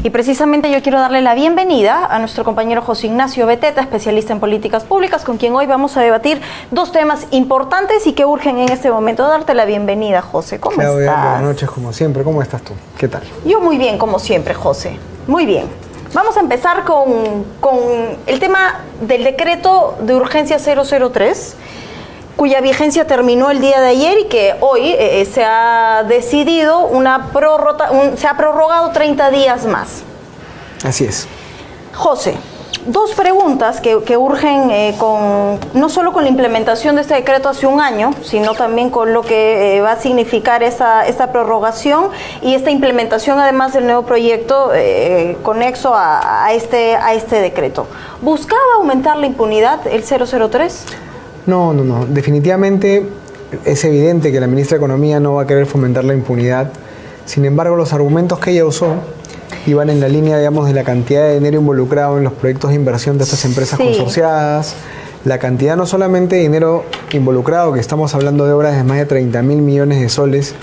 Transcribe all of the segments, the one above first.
Y precisamente yo quiero darle la bienvenida a nuestro compañero José Ignacio Beteta, especialista en políticas públicas, con quien hoy vamos a debatir dos temas importantes y que urgen en este momento. Darte la bienvenida, José. ¿Cómo estás? Buenas noches, como siempre. ¿Cómo estás tú? ¿Qué tal? Yo muy bien, como siempre, José. Muy bien. Vamos a empezar con el tema del decreto de urgencia 003, cuya vigencia terminó el día de ayer y que hoy se ha decidido se ha prorrogado 30 días más. Así es. José, dos preguntas que urgen no solo con la implementación de este decreto hace un año, sino también con lo que va a significar esta prorrogación y esta implementación, además del nuevo proyecto conexo a este decreto. ¿Buscaba aumentar la impunidad el 003? No. Definitivamente es evidente que la ministra de Economía no va a querer fomentar la impunidad. Sin embargo, los argumentos que ella usó iban en la línea, digamos, de la cantidad de dinero involucrado en los proyectos de inversión de estas empresas consorciadas, la cantidad no solamente de dinero involucrado, que estamos hablando de obras de más de 30.000 millones de soles,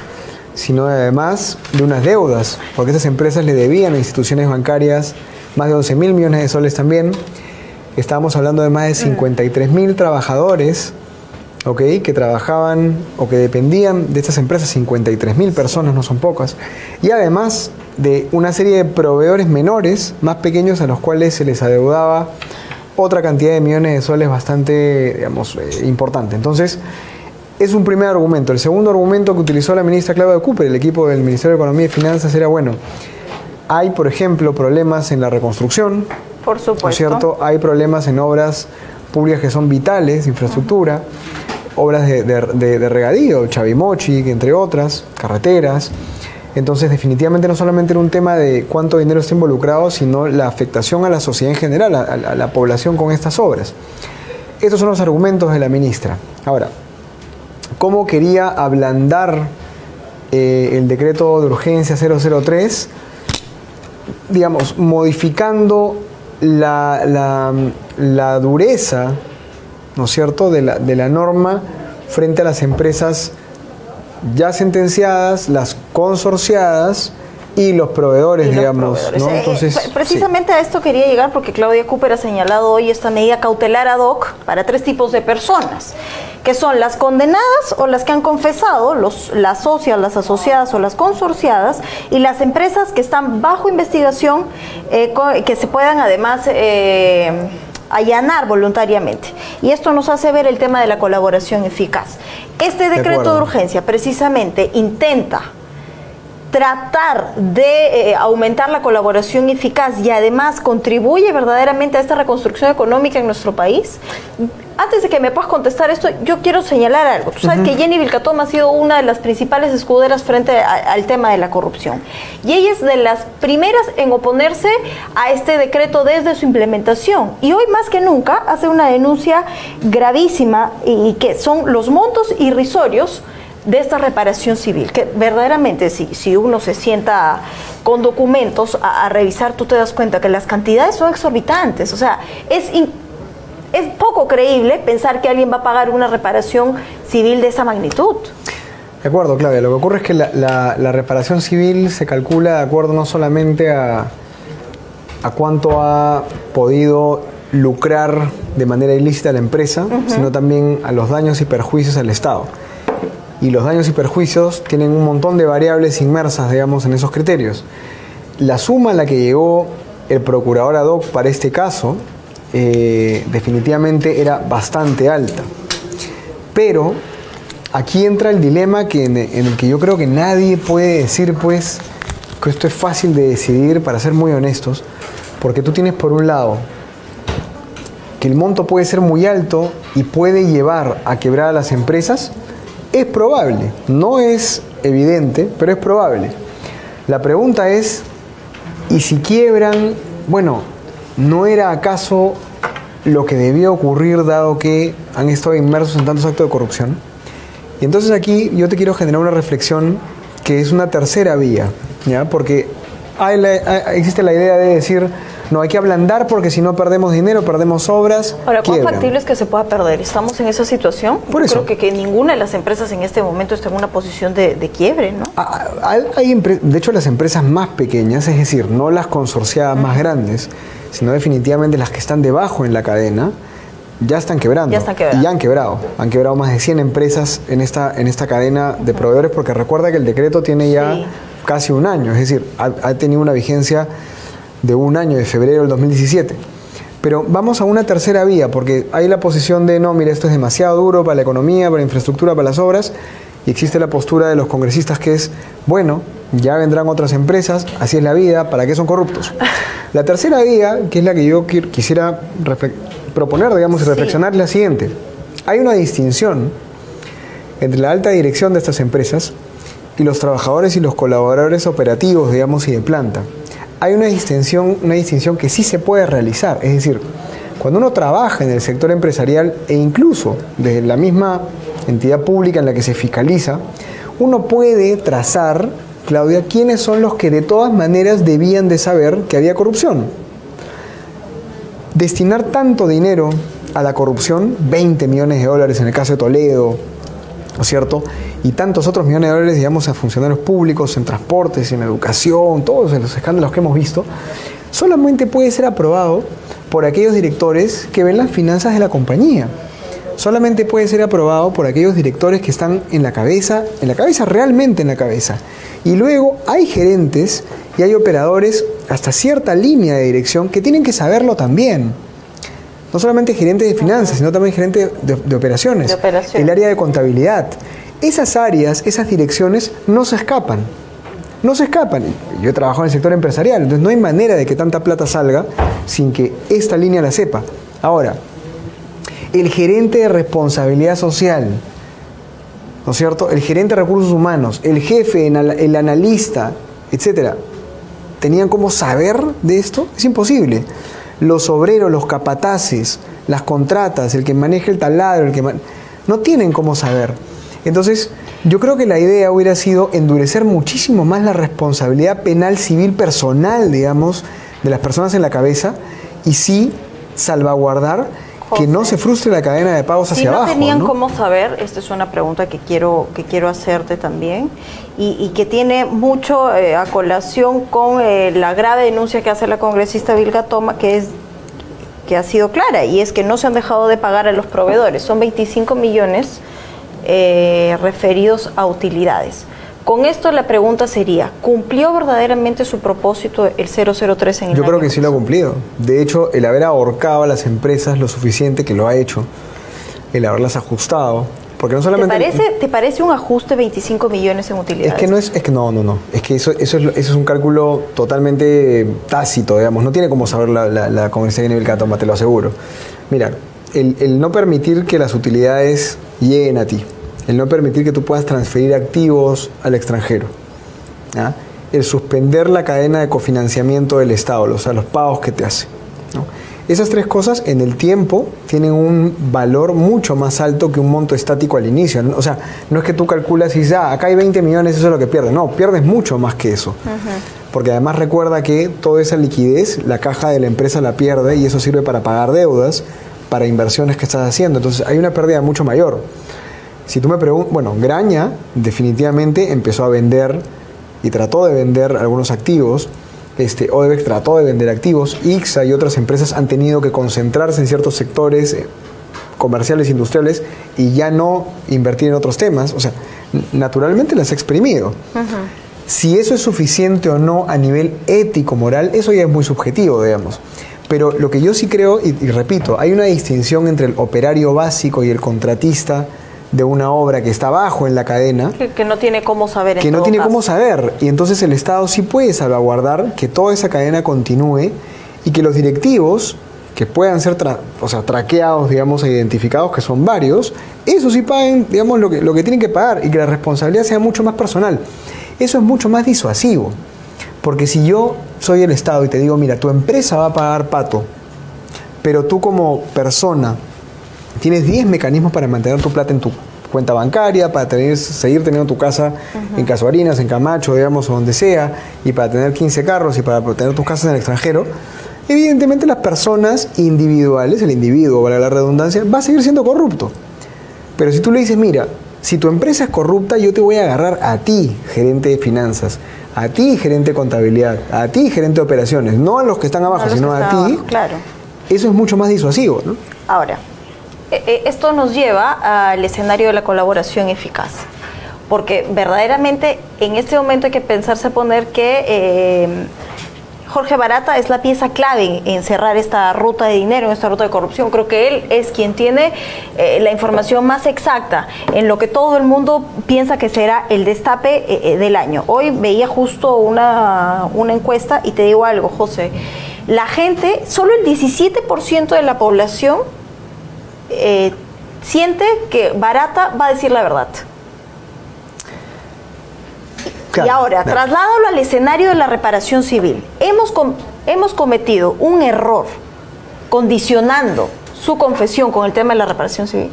sino además de unas deudas, porque estas empresas le debían a instituciones bancarias más de 11.000 millones de soles también. Estábamos hablando de más de 53.000 trabajadores, que trabajaban o que dependían de estas empresas, 53.000 personas, no son pocas, y además de una serie de proveedores menores, más pequeños, a los cuales se les adeudaba otra cantidad de millones de soles bastante, digamos, importante. Entonces, es un primer argumento. El segundo argumento que utilizó la ministra Claudia Cooper, el equipo del Ministerio de Economía y Finanzas, era, bueno, hay, por ejemplo, problemas en la reconstrucción. Por supuesto. ¿No es cierto? Hay problemas en obras públicas que son vitales, infraestructura, obras de regadío, Chavimochi, entre otras, carreteras. Entonces, definitivamente no solamente era un tema de cuánto dinero está involucrado, sino la afectación a la sociedad en general, a la población con estas obras. Estos son los argumentos de la ministra. Ahora, ¿cómo quería ablandar el decreto de urgencia 003? Digamos, modificando la dureza, ¿no es cierto?, de la norma frente a las empresas ya sentenciadas, las consorciadas y los proveedores, digamos, ¿no? Entonces, precisamente a esto quería llegar, porque Claudia Cooper ha señalado hoy esta medida cautelar ad hoc para tres tipos de personas, que son las condenadas o las que han confesado, las socias, las asociadas o las consorciadas, y las empresas que están bajo investigación, que se puedan además allanar voluntariamente. Y esto nos hace ver el tema de la colaboración eficaz. Este decreto de urgencia precisamente intenta tratar de aumentar la colaboración eficaz y además contribuye verdaderamente a esta reconstrucción económica en nuestro país. Antes de que me puedas contestar esto, yo quiero señalar algo. Tú sabes que Jenny Vilcatoma ha sido una de las principales escuderas frente al tema de la corrupción. Y ella es de las primeras en oponerse a este decreto desde su implementación. Y hoy más que nunca hace una denuncia gravísima, y que son los montos irrisorios de esta reparación civil, que verdaderamente si uno se sienta con documentos a revisar, tú te das cuenta que las cantidades son exorbitantes. O sea, es poco creíble pensar que alguien va a pagar una reparación civil de esa magnitud. De acuerdo, Claudia. Lo que ocurre es que la reparación civil se calcula de acuerdo no solamente a cuánto ha podido lucrar de manera ilícita la empresa, sino también a los daños y perjuicios al Estado. Y los daños y perjuicios tienen un montón de variables inmersas, digamos, en esos criterios. La suma a la que llegó el procurador ad hoc para este caso definitivamente era bastante alta. Pero aquí entra el dilema en el que yo creo que nadie puede decir, pues, que esto es fácil de decidir, para ser muy honestos, porque tú tienes por un lado que el monto puede ser muy alto y puede llevar a quebrar a las empresas. Es probable, no es evidente, pero es probable. La pregunta es, ¿y si quiebran? Bueno, ¿no era acaso lo que debía ocurrir dado que han estado inmersos en tantos actos de corrupción? Y entonces aquí yo te quiero generar una reflexión que es una tercera vía, ¿ya? Porque existe la idea de decir, No, hay que ablandar porque si no perdemos dinero, perdemos obras. Ahora, ¿cuán quiebran. factible es que se pueda perder? ¿Estamos en esa situación? Por Yo eso. creo que ninguna de las empresas en este momento está en una posición de quiebre, ¿no? De hecho, las empresas más pequeñas, es decir, no las consorciadas más grandes, sino definitivamente las que están debajo en la cadena, ya están quebrando. Ya están quebrando. Y ya han quebrado. Han quebrado más de 100 empresas en esta cadena de proveedores, porque recuerda que el decreto tiene ya Sí. casi un año, es decir, ha tenido una vigencia de un año, de febrero del 2017. Pero vamos a una tercera vía, porque hay la posición de, no, mire, esto es demasiado duro para la economía, para la infraestructura, para las obras, y existe la postura de los congresistas que es, bueno, ya vendrán otras empresas, así es la vida, ¿para qué son corruptos? La tercera vía, que es la que yo quisiera proponer, digamos, y reflexionar, es la siguiente. Hay una distinción entre la alta dirección de estas empresas y los trabajadores y los colaboradores operativos, digamos, y de planta. Hay una distinción que sí se puede realizar, es decir, cuando uno trabaja en el sector empresarial e incluso desde la misma entidad pública en la que se fiscaliza, uno puede trazar, Claudia, quiénes son los que de todas maneras debían de saber que había corrupción. Destinar tanto dinero a la corrupción, 20 millones de dólares en el caso de Toledo, ¿no es cierto? Y tantos otros millones de dólares, digamos, a funcionarios públicos, en transportes, en educación, todos los escándalos que hemos visto, solamente puede ser aprobado por aquellos directores que ven las finanzas de la compañía. Solamente puede ser aprobado por aquellos directores que están en la cabeza, realmente en la cabeza. Y luego hay gerentes y hay operadores hasta cierta línea de dirección que tienen que saberlo también. No solamente gerentes de finanzas, sino también gerentes de operaciones. El área de contabilidad. Esas áreas, esas direcciones no se escapan. No se escapan. Yo he trabajado en el sector empresarial, entonces no hay manera de que tanta plata salga sin que esta línea la sepa. Ahora, el gerente de responsabilidad social, ¿no es cierto? El gerente de recursos humanos, el jefe, el analista, etcétera, ¿tenían cómo saber de esto? Es imposible. Los obreros, los capataces, las contratas, el que maneja el taladro, no tienen cómo saber. Entonces, yo creo que la idea hubiera sido endurecer muchísimo más la responsabilidad penal civil personal, digamos, de las personas en la cabeza, y sí salvaguardar que no se frustre la cadena de pagos hacia abajo. Si no tenían cómo saber, esta es una pregunta que quiero hacerte también, y que tiene mucho a colación con la grave denuncia que hace la congresista Vilga Toma, que ha sido clara, y es que no se han dejado de pagar a los proveedores. Son 25 millones referidos a utilidades. Con esto la pregunta sería, ¿cumplió verdaderamente su propósito el 003 en el Yo año creo que sí lo ha cumplido. De hecho, el haber ahorcado a las empresas lo suficiente, que lo ha hecho, el haberlas ajustado, porque no solamente... ¿Te parece un ajuste 25 millones en utilidades? No. Es que eso es un cálculo totalmente tácito, digamos. No tiene como saber la Congresista de Vilga Toma, te lo aseguro. Mira, el no permitir que las utilidades lleguen a ti, el no permitir que tú puedas transferir activos al extranjero, ¿ya? El suspender la cadena de cofinanciamiento del Estado, o sea, los pagos que te hace, ¿no? Esas tres cosas en el tiempo tienen un valor mucho más alto que un monto estático al inicio. O sea, no es que tú calculas y dices, acá hay 20 millones, eso es lo que pierdes. No, pierdes mucho más que eso. Porque además recuerda que toda esa liquidez, la caja de la empresa la pierde, y eso sirve para pagar deudas, para inversiones que estás haciendo. Entonces hay una pérdida mucho mayor. Si tú me preguntas, bueno, Graña definitivamente empezó a vender y trató de vender algunos activos. Odebrecht trató de vender activos. ICSA y otras empresas han tenido que concentrarse en ciertos sectores comerciales, industriales, y ya no invertir en otros temas. O sea, naturalmente las ha exprimido. Si eso es suficiente o no a nivel ético, moral, eso ya es muy subjetivo, digamos. Pero lo que yo sí creo, y repito, hay una distinción entre el operario básico y el contratista de una obra que está abajo en la cadena. Que no tiene cómo saber. Que no tiene cómo saber. Y entonces el Estado sí puede salvaguardar que toda esa cadena continúe, y que los directivos que puedan ser traqueados, digamos, e identificados, que son varios, eso sí paguen, digamos, lo que tienen que pagar, y que la responsabilidad sea mucho más personal. Eso es mucho más disuasivo. Porque si yo soy el Estado y te digo, mira, tu empresa va a pagar pato, pero tú como persona tienes 10 mecanismos para mantener tu plata en tu cuenta bancaria, para seguir teniendo tu casa en Casuarinas, en Camacho, digamos, o donde sea, y para tener 15 carros y para tener tus casas en el extranjero, evidentemente las personas individuales, el individuo, para la redundancia, va a seguir siendo corrupto. Pero si tú le dices, mira, si tu empresa es corrupta, yo te voy a agarrar a ti, gerente de finanzas, a ti, gerente de contabilidad, a ti, gerente de operaciones, no a los que están abajo, sino a ti, abajo, claro. Eso es mucho más disuasivo, ¿no? Ahora, esto nos lleva al escenario de la colaboración eficaz, porque verdaderamente en este momento hay que pensarse poner que Jorge Barata es la pieza clave en cerrar esta ruta de dinero, en esta ruta de corrupción. Creo que él es quien tiene la información más exacta en lo que todo el mundo piensa que será el destape del año. Hoy veía justo una encuesta y te digo algo, José. La gente, solo el 17% de la población siente que Barata va a decir la verdad. Claro, y ahora, trasládalo al escenario de la reparación civil. Hemos cometido un error condicionando su confesión con el tema de la reparación civil.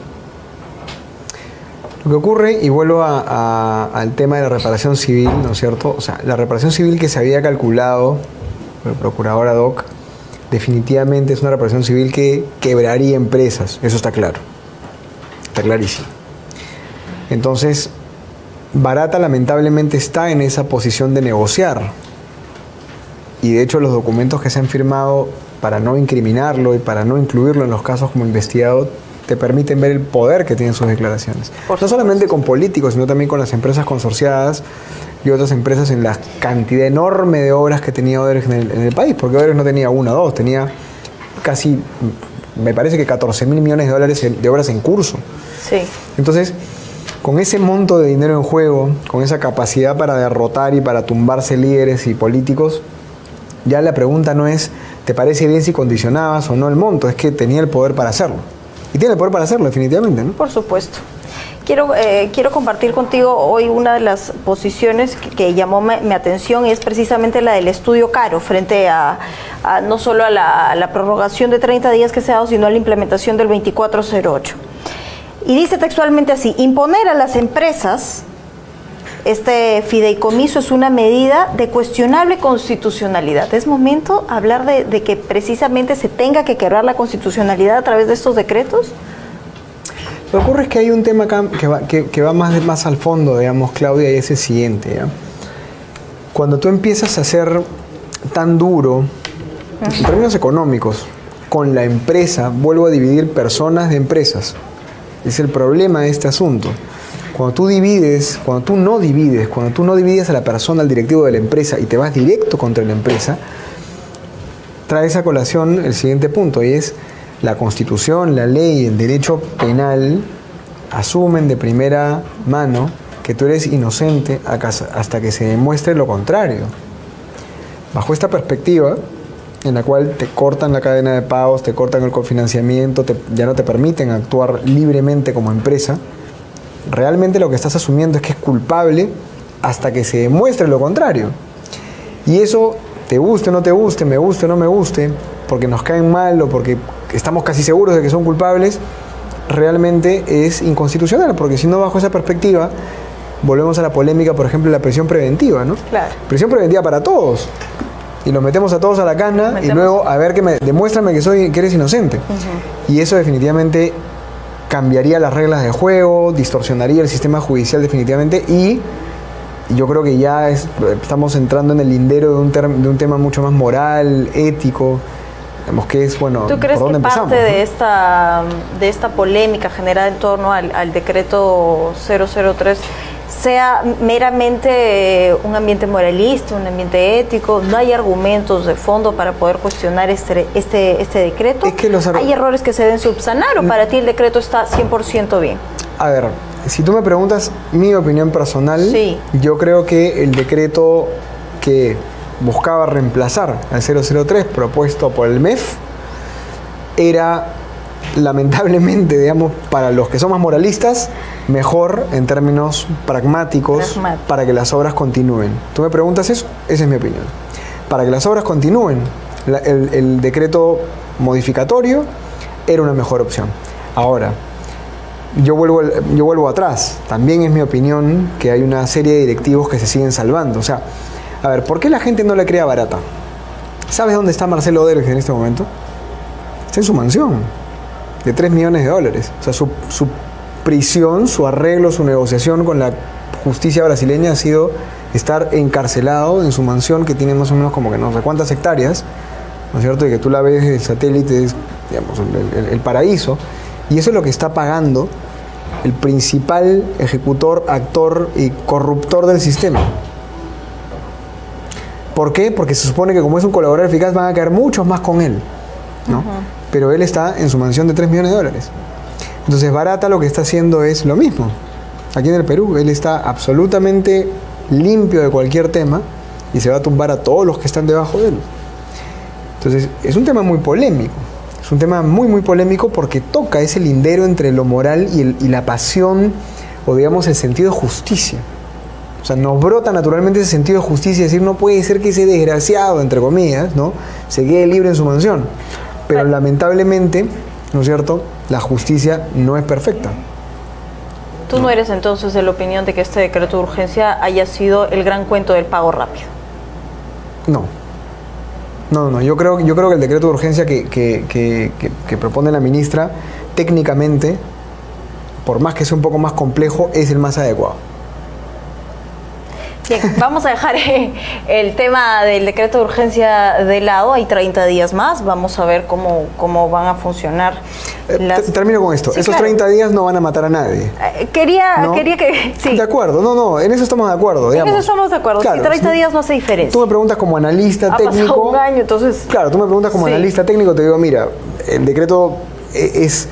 Lo que ocurre, y vuelvo al tema de la reparación civil, ¿no es cierto? O sea, la reparación civil que se había calculado por el procurador ad hoc, definitivamente es una reparación civil que quebraría empresas. Eso está claro. Está clarísimo. Entonces, Barata lamentablemente está en esa posición de negociar. Y de hecho los documentos que se han firmado para no incriminarlo y para no incluirlo en los casos como investigado te permiten ver el poder que tienen sus declaraciones. No solamente con políticos, sino también con las empresas consorciadas y otras empresas en la cantidad enorme de obras que tenía Odebrecht en el país, porque Odebrecht no tenía una o dos, tenía casi, me parece que 14.000 millones de dólares de obras en curso. Sí. Entonces, con ese monto de dinero en juego, con esa capacidad para derrotar y para tumbarse líderes y políticos, ya la pregunta no es, ¿te parece bien si condicionabas o no el monto? Es que tenía el poder para hacerlo. Y tiene el poder para hacerlo, definitivamente, ¿no? Por supuesto. Quiero compartir contigo hoy una de las posiciones que llamó mi atención, y es precisamente la del estudio Caro, frente a no solo a la prorrogación de 30 días que se ha dado, sino a la implementación del 2408. Y dice textualmente así: imponer a las empresas este fideicomiso es una medida de cuestionable constitucionalidad. ¿Es momento hablar de que precisamente se tenga que quebrar la constitucionalidad a través de estos decretos? Lo que ocurre es que hay un tema acá que va más al fondo, digamos, Claudia, y es el siguiente, ¿ya? Cuando tú empiezas a ser tan duro, en términos económicos, con la empresa, vuelvo a dividir personas de empresas. Es el problema de este asunto. Cuando tú no divides a la persona, al directivo de la empresa, y te vas directo contra la empresa, traes a colación el siguiente punto, y es la Constitución, la ley, el derecho penal asumen de primera mano que tú eres inocente hasta que se demuestre lo contrario. Bajo esta perspectiva, en la cual te cortan la cadena de pagos, te cortan el cofinanciamiento, ya no te permiten actuar libremente como empresa, realmente lo que estás asumiendo es que es culpable hasta que se demuestre lo contrario. Y eso, te guste o no te guste, me guste o no me guste, porque nos caen mal o porque estamos casi seguros de que son culpables, realmente es inconstitucional, porque si no, bajo esa perspectiva, volvemos a la polémica, por ejemplo, de la prisión preventiva, ¿no? Claro. Prisión preventiva para todos. Y los metemos a todos a la cana y luego a ver demuéstrame que eres inocente. Y eso definitivamente cambiaría las reglas de juego, distorsionaría el sistema judicial definitivamente, y yo creo que ya estamos entrando en el lindero de un tema mucho más moral, ético, digamos que es, bueno, ¿tú crees que parte de esta polémica generada en torno al decreto 003 sea meramente un ambiente moralista, un ambiente ético? ¿No hay argumentos de fondo para poder cuestionar este decreto? Es que ¿hay errores que se deben subsanar o para ti el decreto está 100% bien? A ver, si tú me preguntas mi opinión personal, sí, yo creo que el decreto que buscaba reemplazar al 003 propuesto por el MEF era, lamentablemente, digamos, para los que son más moralistas, mejor en términos pragmáticos para que las obras continúen. ¿Tú me preguntas eso? Esa es mi opinión. Para que las obras continúen, el decreto modificatorio era una mejor opción. Ahora, yo vuelvo atrás. También es mi opinión que hay una serie de directivos que se siguen salvando. O sea, a ver, ¿por qué la gente no le cree a Barata? ¿Sabes dónde está Marcelo Odebrecht en este momento? Está en su mansión, de $3 millones. O sea, su prisión, su arreglo, su negociación con la justicia brasileña ha sido estar encarcelado en su mansión, que tiene más o menos como que no sé cuántas hectáreas, ¿no es cierto? Y que tú la ves desde el satélite, es, digamos, el paraíso. Y eso es lo que está pagando el principal ejecutor, actor y corruptor del sistema. ¿Por qué? Porque se supone que como es un colaborador eficaz van a caer muchos más con él, ¿no? Pero él está en su mansión de $3 millones. Entonces Barata lo que está haciendo es lo mismo. Aquí en el Perú, él está absolutamente limpio de cualquier tema y se va a tumbar a todos los que están debajo de él. Entonces, es un tema muy polémico. Es un tema muy, muy polémico porque toca ese lindero entre lo moral y la pasión, o digamos el sentido de justicia. O sea, nos brota naturalmente ese sentido de justicia, es decir, no puede ser que ese desgraciado, entre comillas, ¿no?, se quede libre en su mansión. Pero lamentablemente, ¿no es cierto?, la justicia no es perfecta. ¿Tú no eres entonces de la opinión de que este decreto de urgencia haya sido el gran cuento del pago rápido? No. No, yo creo que el decreto de urgencia que propone la ministra, técnicamente, por más que sea un poco más complejo, es el más adecuado. Bien, vamos a dejar el tema del decreto de urgencia de lado. Hay 30 días más, vamos a ver cómo van a funcionar las... Termino con esto. Sí, esos 30 días no van a matar a nadie. Quería que... Sí. De acuerdo, no, en eso estamos de acuerdo. En eso estamos de acuerdo, claro, si 30 días no hace diferencia. Tú me preguntas como analista técnico... Ha pasado un año, entonces... Claro, tú me preguntas como analista técnico, te digo, mira, el decreto es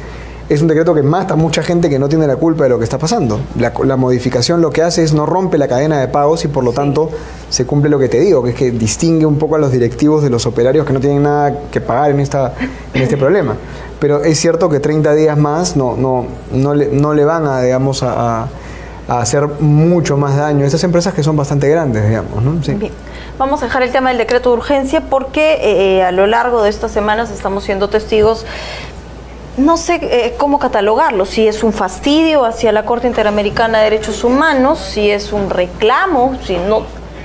un decreto que mata a mucha gente que no tiene la culpa de lo que está pasando. La modificación lo que hace es no rompe la cadena de pagos y por lo tanto se cumple lo que te digo, que es que distingue un poco a los directivos de los operarios que no tienen nada que pagar en este problema. Pero es cierto que 30 días más no le van a, digamos, a hacer mucho más daño a estas empresas que son bastante grandes, digamos, ¿no? Sí. Bien. Vamos a dejar el tema del decreto de urgencia porque a lo largo de estas semanas estamos siendo testigos. No sé cómo catalogarlo, si es un fastidio hacia la Corte Interamericana de Derechos Humanos, si es un reclamo, si no.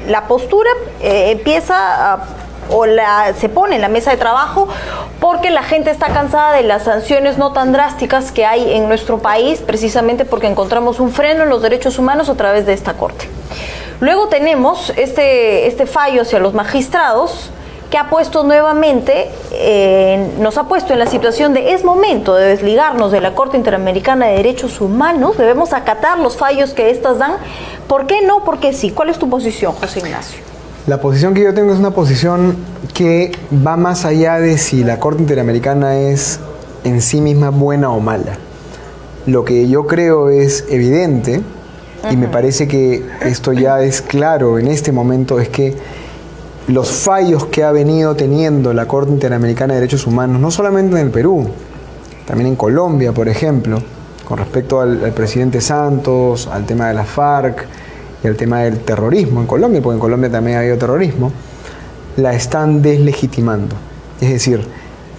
La postura se pone en la mesa de trabajo porque la gente está cansada de las sanciones no tan drásticas que hay en nuestro país, precisamente porque encontramos un freno en los derechos humanos a través de esta Corte. Luego tenemos este fallo hacia los magistrados, que ha puesto nuevamente, nos ha puesto en la situación de es momento de desligarnos de la Corte Interamericana de Derechos Humanos, debemos acatar los fallos que éstas dan. ¿Por qué no? ¿Por qué sí? ¿Cuál es tu posición, José Ignacio? La posición que yo tengo es una posición que va más allá de si la Corte Interamericana es en sí misma buena o mala. Lo que yo creo es evidente, y me parece que esto ya es claro en este momento, es que los fallos que ha venido teniendo la Corte Interamericana de Derechos Humanos, no solamente en el Perú, también en Colombia, por ejemplo, con respecto al presidente Santos, al tema de la FARC y al tema del terrorismo en Colombia, porque en Colombia también ha habido terrorismo, la están deslegitimando. Es decir,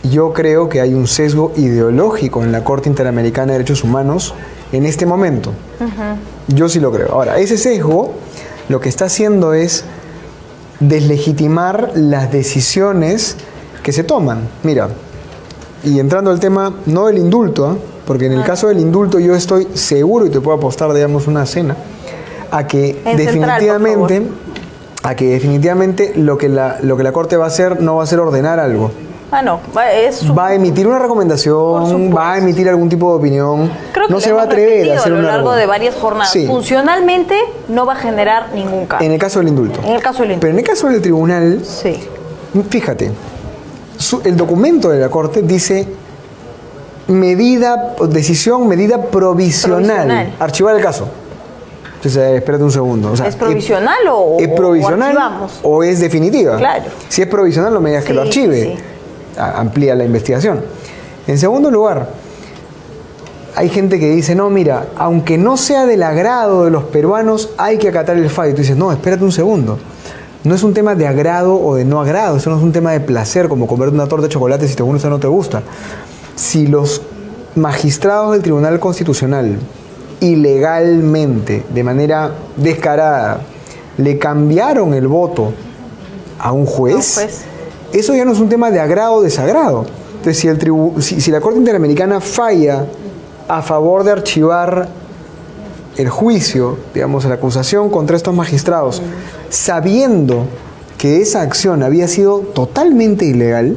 yo creo que hay un sesgo ideológico en la Corte Interamericana de Derechos Humanos en este momento. Yo sí lo creo. Ahora, ese sesgo lo que está haciendo es deslegitimar las decisiones que se toman. Mira, y entrando al tema, no del indulto, porque en el caso del indulto yo estoy seguro, y te puedo apostar, digamos, una cena, a que definitivamente lo que la Corte va a hacer no va a ser ordenar algo. Va a emitir una recomendación, va a emitir algún tipo de opinión. Creo que no se va a atrever a hacer a lo largo de varias jornadas. Sí. Funcionalmente no va a generar ningún cambio. En el caso del indulto. En el caso del indulto. Pero en el caso del tribunal, fíjate, el documento de la Corte dice medida provisional. Archivar el caso. Entonces, espérate un segundo. O sea, ¿es provisional o archivamos? ¿O es definitiva? Claro. Si es provisional, no me digas que lo archive. Sí. Amplía la investigación. En segundo lugar, hay gente que dice, no, mira, aunque no sea del agrado de los peruanos, hay que acatar el fallo. Y tú dices, no, espérate un segundo. No es un tema de agrado o de no agrado, eso no es un tema de placer, como comer una torta de chocolate si te gusta o no te gusta. Si los magistrados del Tribunal Constitucional ilegalmente, de manera descarada, le cambiaron el voto a un juez, eso ya no es un tema de agrado o desagrado. Entonces, si la Corte Interamericana falla a favor de archivar el juicio, digamos, la acusación contra estos magistrados, sabiendo que esa acción había sido totalmente ilegal,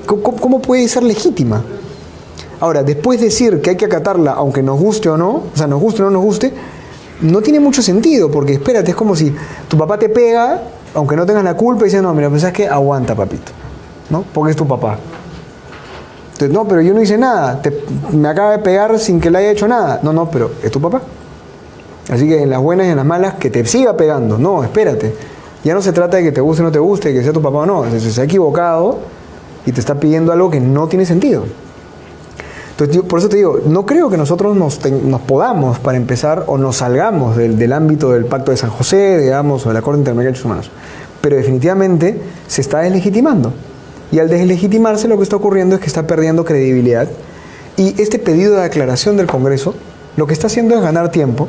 ¿cómo puede ser legítima? Ahora, después decir que hay que acatarla, aunque nos guste o no, o sea, nos guste o no nos guste, no tiene mucho sentido, porque espérate, es como si tu papá te pega, aunque no tengas la culpa, y dices, no, mira, pensás que aguanta, papito, ¿no? Porque es tu papá. Entonces, no, pero yo no hice nada, me acaba de pegar sin que le haya hecho nada. No, pero es tu papá. Así que en las buenas y en las malas, que te siga pegando. No, espérate. Ya no se trata de que te guste o no te guste, de que sea tu papá o no. Se ha equivocado y te está pidiendo algo que no tiene sentido. Entonces, por eso te digo, no creo que nosotros nos podamos, para empezar, o nos salgamos del ámbito del Pacto de San José, digamos, o de la Corte Interamericana de Derechos Humanos. Pero definitivamente se está deslegitimando. Y al deslegitimarse, lo que está ocurriendo es que está perdiendo credibilidad. Y este pedido de aclaración del Congreso, lo que está haciendo es ganar tiempo,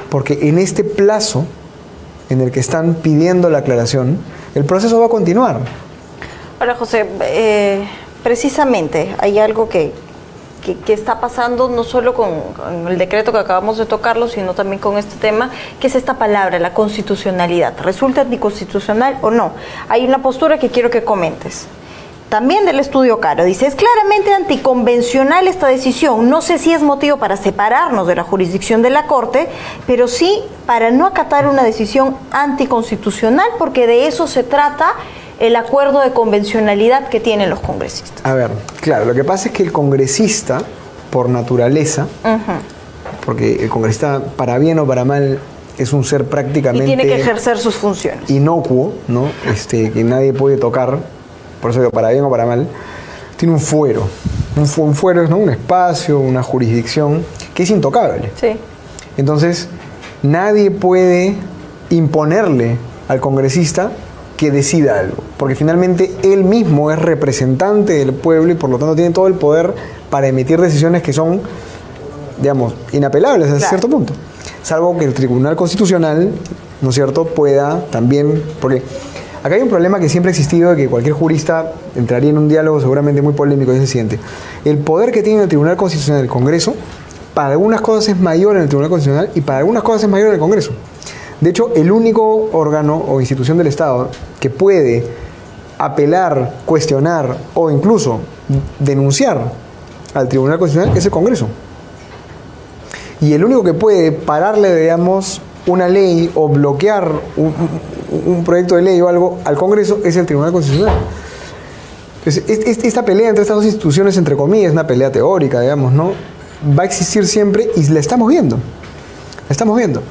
porque en este plazo en el que están pidiendo la aclaración, el proceso va a continuar. Ahora, José, precisamente hay algo que está pasando no solo con el decreto que acabamos de tocarlo, sino también con este tema, que es esta palabra, la constitucionalidad. ¿Resulta anticonstitucional o no? Hay una postura que quiero que comentes. También del estudio Caro, dice, es claramente anticonvencional esta decisión. No sé si es motivo para separarnos de la jurisdicción de la Corte, pero sí para no acatar una decisión anticonstitucional, porque de eso se trata el acuerdo de convencionalidad que tienen los congresistas. A ver, claro, lo que pasa es que el congresista, por naturaleza, porque el congresista, para bien o para mal, es un ser prácticamente... Y tiene que ejercer sus funciones. Inocuo, ¿no? Que nadie puede tocar. Por eso digo, para bien o para mal, tiene un fuero. Un fuero es, ¿no?, un espacio, una jurisdicción que es intocable. Sí. Entonces, nadie puede imponerle al congresista que decida algo, porque finalmente él mismo es representante del pueblo y por lo tanto tiene todo el poder para emitir decisiones que son, digamos, inapelables hasta cierto punto. Salvo que el Tribunal Constitucional, ¿no es cierto?, pueda también, porque... Acá hay un problema que siempre ha existido, de que cualquier jurista entraría en un diálogo seguramente muy polémico, y es el siguiente. El poder que tiene el Tribunal Constitucional del Congreso, para algunas cosas es mayor en el Tribunal Constitucional y para algunas cosas es mayor en el Congreso. De hecho, el único órgano o institución del Estado que puede apelar, cuestionar o incluso denunciar al Tribunal Constitucional es el Congreso. Y el único que puede pararle, digamos, una ley o bloquear un proyecto de ley o algo al Congreso es el Tribunal Constitucional. Entonces, esta pelea entre estas dos instituciones, entre comillas, es una pelea teórica, digamos, ¿no? Va a existir siempre y la estamos viendo. La estamos viendo.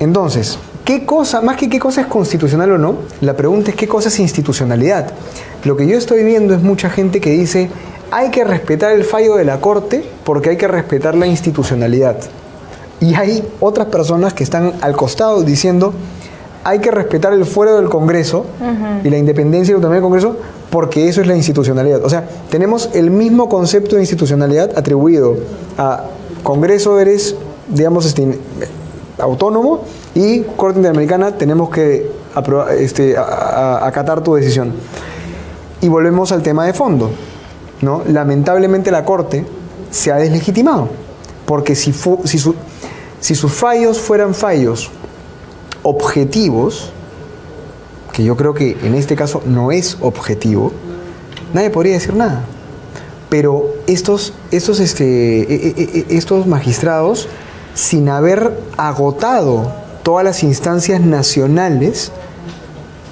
Entonces, ¿qué cosa, más que qué cosa es constitucional o no? La pregunta es qué cosa es institucionalidad. Lo que yo estoy viendo es mucha gente que dice, hay que respetar el fallo de la Corte porque hay que respetar la institucionalidad. Y hay otras personas que están al costado diciendo, hay que respetar el fuero del Congreso y la independencia y la autonomía del Congreso porque eso es la institucionalidad. O sea, tenemos el mismo concepto de institucionalidad atribuido a Congreso, eres, digamos, autónomo, y Corte Interamericana, tenemos que acatar tu decisión. Y volvemos al tema de fondo, ¿no? Lamentablemente la Corte se ha deslegitimado, porque si sus fallos fueran fallos objetivos, que yo creo que en este caso no es objetivo, nadie podría decir nada. Pero estos magistrados, sin haber agotado todas las instancias nacionales,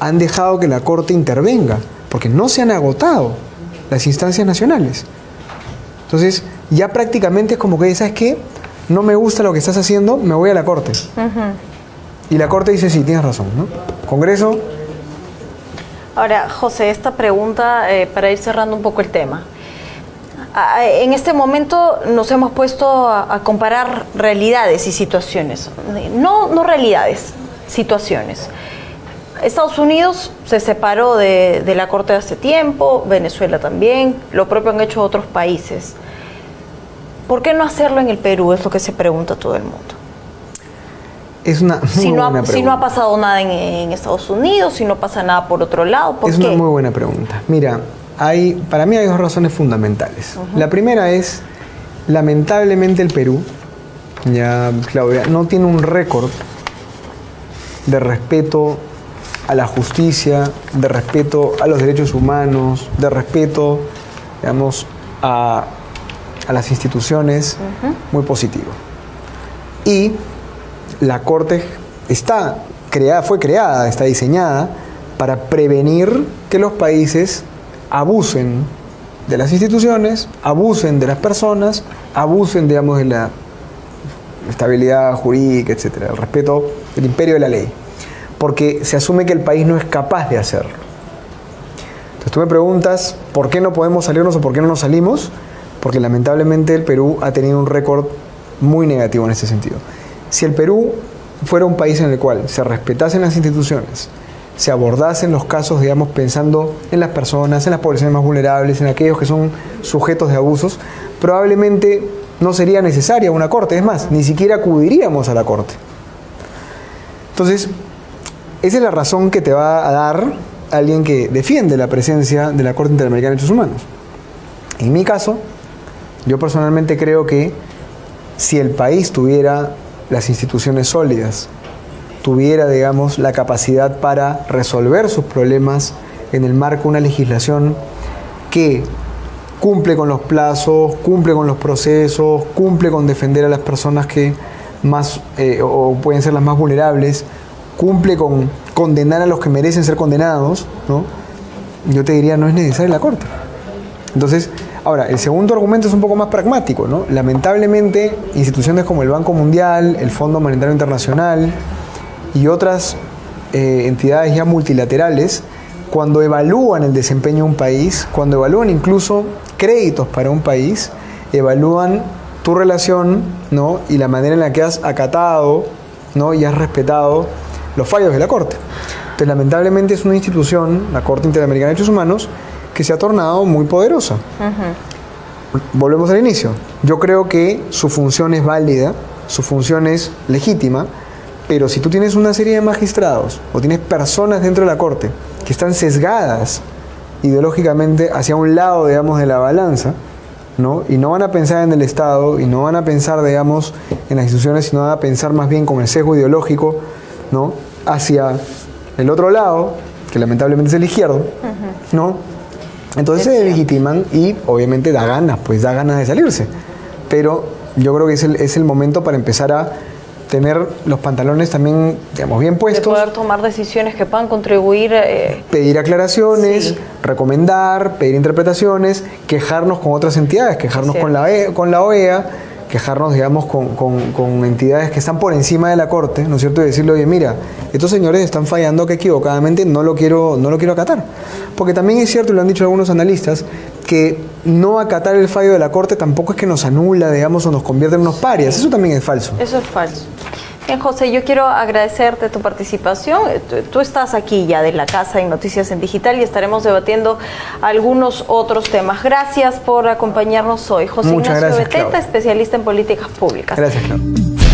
han dejado que la Corte intervenga, porque no se han agotado las instancias nacionales. Entonces, ya prácticamente es como que, ¿sabes qué? No me gusta lo que estás haciendo, me voy a la Corte. Y la Corte dice, sí, tienes razón, ¿no? Congreso. Ahora, José, esta pregunta, para ir cerrando un poco el tema. En este momento nos hemos puesto a comparar realidades y situaciones. No realidades, situaciones. Estados Unidos se separó de la Corte hace tiempo, Venezuela también, lo propio han hecho otros países. ¿Por qué no hacerlo en el Perú? Es lo que se pregunta todo el mundo. Es una muy buena pregunta. Si no ha pasado nada en Estados Unidos, si no pasa nada por otro lado, ¿por qué? Es una muy buena pregunta. Mira, para mí hay dos razones fundamentales. La primera es, lamentablemente el Perú, ya Claudia, no tiene un récord de respeto a la justicia, de respeto a los derechos humanos, de respeto, digamos, a las instituciones, muy positivo. Y la Corte fue creada, está diseñada para prevenir que los países abusen de las instituciones, abusen de las personas, abusen, digamos, de la estabilidad jurídica, etcétera, el respeto del imperio de la ley, porque se asume que el país no es capaz de hacerlo. Entonces tú me preguntas ¿por qué no podemos salirnos o por qué no nos salimos? Porque lamentablemente el Perú ha tenido un récord muy negativo en ese sentido. Si el Perú fuera un país en el cual se respetasen las instituciones, se abordasen los casos, digamos, pensando en las personas, en las poblaciones más vulnerables, en aquellos que son sujetos de abusos, probablemente no sería necesaria una corte, es más, ni siquiera acudiríamos a la corte. Entonces, esa es la razón que te va a dar alguien que defiende la presencia de la Corte Interamericana de Derechos Humanos. En mi caso, yo personalmente creo que si el país tuviera las instituciones sólidas, tuviera, digamos, la capacidad para resolver sus problemas en el marco de una legislación que cumple con los plazos, cumple con los procesos, cumple con defender a las personas que más o pueden ser las más vulnerables, cumple con condenar a los que merecen ser condenados, ¿no? Yo te diría, no es necesaria la Corte. Entonces, ahora, el segundo argumento es un poco más pragmático, ¿no? Lamentablemente, instituciones como el Banco Mundial, el Fondo Monetario Internacional y otras entidades ya multilaterales, cuando evalúan el desempeño de un país, cuando evalúan incluso créditos para un país, evalúan tu relación, ¿no? Y la manera en la que has acatado, ¿no? Y has respetado los fallos de la Corte. Entonces, lamentablemente es una institución, la Corte Interamericana de Derechos Humanos, que se ha tornado muy poderosa. Volvemos al inicio. Yo creo que su función es válida, su función es legítima, pero si tú tienes una serie de magistrados o tienes personas dentro de la Corte que están sesgadas ideológicamente hacia un lado, digamos, de la balanza, ¿no? Y no van a pensar en el Estado y no van a pensar, digamos, en las instituciones, sino van a pensar más bien con el sesgo ideológico, ¿no? Hacia el otro lado, que lamentablemente es el izquierdo, ¿no? Entonces se legitiman y obviamente da ganas de salirse. Pero yo creo que es el momento para empezar a tener los pantalones también, digamos, bien puestos. De poder tomar decisiones que puedan contribuir. Pedir aclaraciones, sí. Recomendar, pedir interpretaciones, quejarnos con otras entidades, quejarnos con la OEA, quejarnos, digamos, con entidades que están por encima de la Corte, ¿no es cierto? Y decirle, oye, mira, estos señores están fallando que equivocadamente, no lo quiero acatar. Porque también es cierto, y lo han dicho algunos analistas, que no acatar el fallo de la Corte tampoco es que nos anula, digamos, o nos convierte en unos parias. Eso también es falso. Eso es falso. Bien, José, yo quiero agradecerte tu participación. Tú estás aquí ya de la casa en Noticias en Digital y estaremos debatiendo algunos otros temas. Gracias por acompañarnos hoy. José Ignacio Beteta, especialista en políticas públicas. Gracias, Claudia.